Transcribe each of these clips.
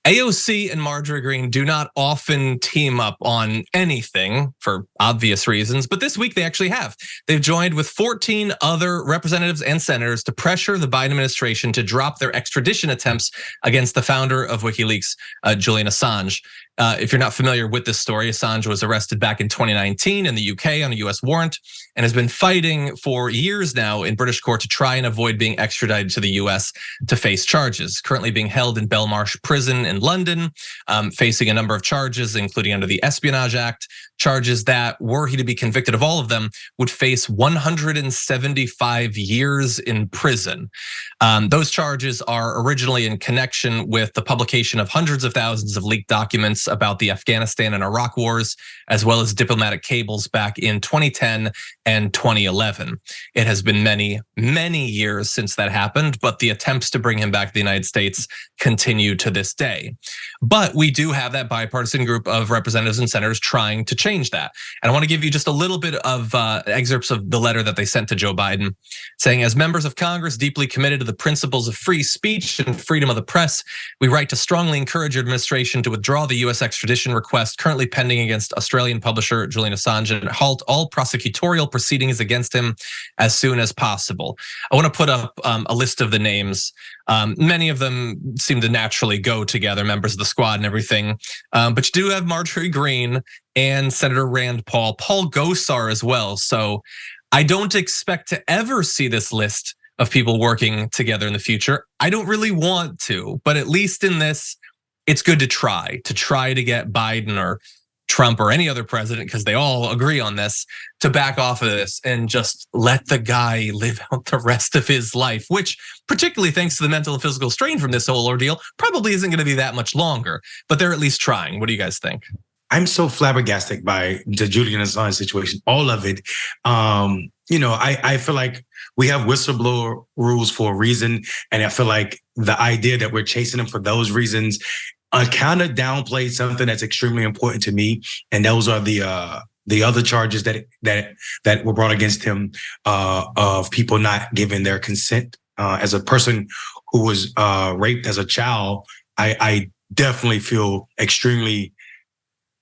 AOC and Marjorie Greene do not often team up on anything for obvious reasons, but this week they actually have. They've joined with 14 other representatives and senators to pressure the Biden administration to drop their extradition attempts against the founder of WikiLeaks, Julian Assange. If you're not familiar with this story, Assange was arrested back in 2019 in the UK on a US warrant and has been fighting for years now in British court to try and avoid being extradited to the US to face charges. Currently being held in Belmarsh prison in London, facing a number of charges, including under the Espionage Act, charges that, were he to be convicted of all of them, would face 175 years in prison. Those charges are originally in connection with the publication of hundreds of thousands of leaked documents about the Afghanistan and Iraq wars, as well as diplomatic cables back in 2010 and 2011. It has been many, many years since that happened, but the attempts to bring him back to the United States continue to this day. But we do have that bipartisan group of representatives and senators trying to change that. And I want to give you just a little bit of excerpts of the letter that they sent to Joe Biden, saying, as members of Congress deeply committed to the principles of free speech and freedom of the press, we write to strongly encourage your administration to withdraw the US extradition request currently pending against Australian publisher Julian Assange and halt all prosecutorial proceedings against him as soon as possible. I want to put up a list of the names. Many of them seem to naturally go together, members of the squad and everything. But you do have Marjorie Greene and Senator Rand Paul Gosar as well. So I don't expect to ever see this list of people working together in the future. I don't really want to, but at least in this, it's good to try to get Biden or Trump or any other president, because they all agree on this, to back off of this and just let the guy live out the rest of his life, which, particularly thanks to the mental and physical strain from this whole ordeal, probably isn't going to be that much longer, but they're at least trying. What do you guys think? I'm so flabbergasted by the Julian Assange situation, all of it. I feel like we have whistleblower rules for a reason. And I feel like the idea that we're chasing him for those reasons kind of downplays something that's extremely important to me. And those are the other charges that were brought against him of people not giving their consent. As a person who was raped as a child, I definitely feel extremely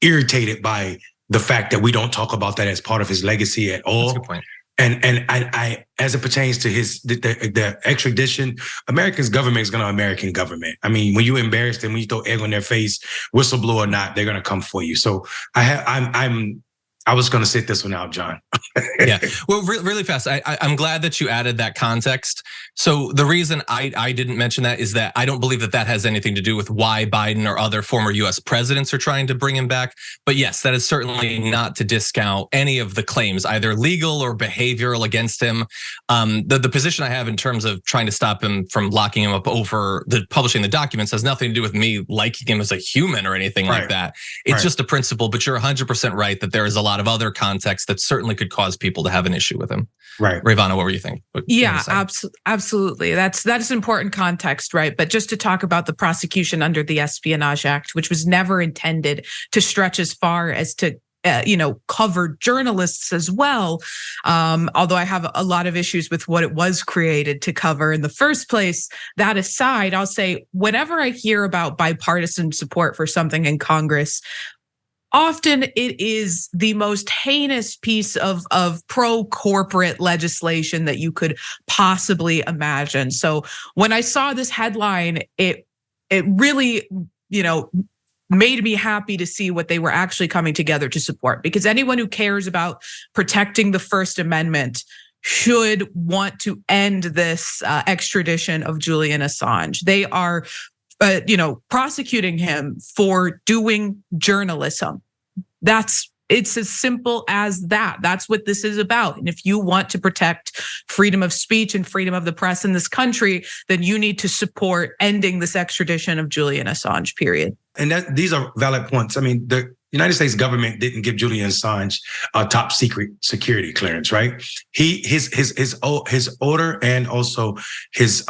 irritated by the fact that we don't talk about that as part of his legacy at all. That's a good point. And I, as it pertains to the extradition, America's government is going to American government. I mean, when you embarrass them, when you throw egg on their face, whistleblower or not, they're going to come for you. So I was going to sit this one out, John. Yeah, well, really fast. I'm glad that you added that context. So the reason I didn't mention that is that I don't believe that has anything to do with why Biden or other former US presidents are trying to bring him back. But yes, that is certainly not to discount any of the claims, either legal or behavioral, against him. The position I have in terms of trying to stop him from locking him up over publishing the documents has nothing to do with me liking him as a human or anything like that. It's just a principle, but you're 100% right that there is a lot of other context that certainly could cause people to have an issue with him. Right. Rayyvana, what were you thinking? Yeah, absolutely. That's important context, right? But just to talk about the prosecution under the Espionage Act, which was never intended to stretch as far as to cover journalists as well. Although I have a lot of issues with what it was created to cover in the first place. That aside, I'll say whenever I hear about bipartisan support for something in Congress, often it is the most heinous piece of pro-corporate legislation that you could possibly imagine. So when I saw this headline, it really, made me happy to see what they were actually coming together to support. Because anyone who cares about protecting the First Amendment should want to end this extradition of Julian Assange. They are prosecuting him for doing journalism. It's as simple as that. That's what this is about. And if you want to protect freedom of speech and freedom of the press in this country, then you need to support ending this extradition of Julian Assange, period. And these are valid points. I mean, the United States government didn't give Julian Assange a top secret security clearance, right? His order and also his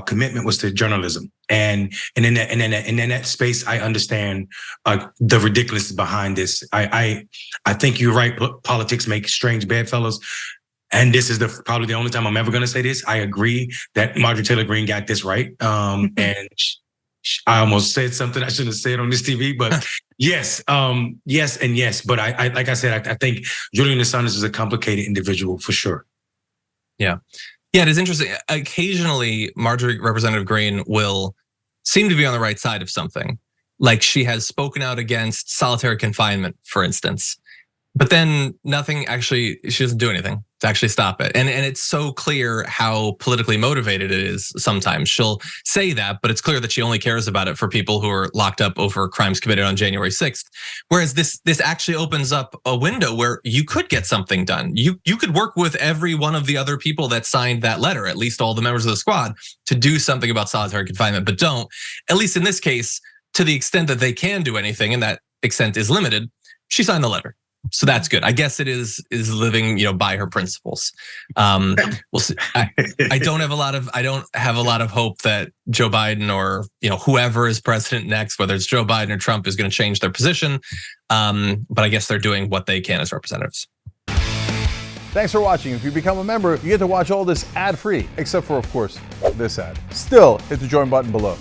commitment was to journalism. And in that space, I understand the ridiculousness behind this. I think you're right. Politics make strange bedfellows. And this is probably the only time I'm ever going to say this. I agree that Marjorie Taylor Greene got this right. And I almost said something I shouldn't have said on this TV, but yes, yes, and yes. But I like I said, I think Julian Assange is a complicated individual for sure. Yeah, it is interesting. Occasionally, Representative Greene will seem to be on the right side of something. Like she has spoken out against solitary confinement, for instance. But then she doesn't do anything to actually stop it. And it's so clear how politically motivated it is sometimes. She'll say that, but it's clear that she only cares about it for people who are locked up over crimes committed on January 6th. Whereas this actually opens up a window where you could get something done. You could work with every one of the other people that signed that letter, at least all the members of the squad, to do something about solitary confinement, but don't. At least in this case, to the extent that they can do anything, and that extent is limited, she signed the letter. So that's good. I guess it is living, by her principles. We'll see. I don't have a lot of hope that Joe Biden or whoever is president next, whether it's Joe Biden or Trump, is going to change their position. But I guess they're doing what they can as representatives. Thanks for watching. If you become a member, you get to watch all this ad-free, except for, of course, this ad. Still, hit the join button below.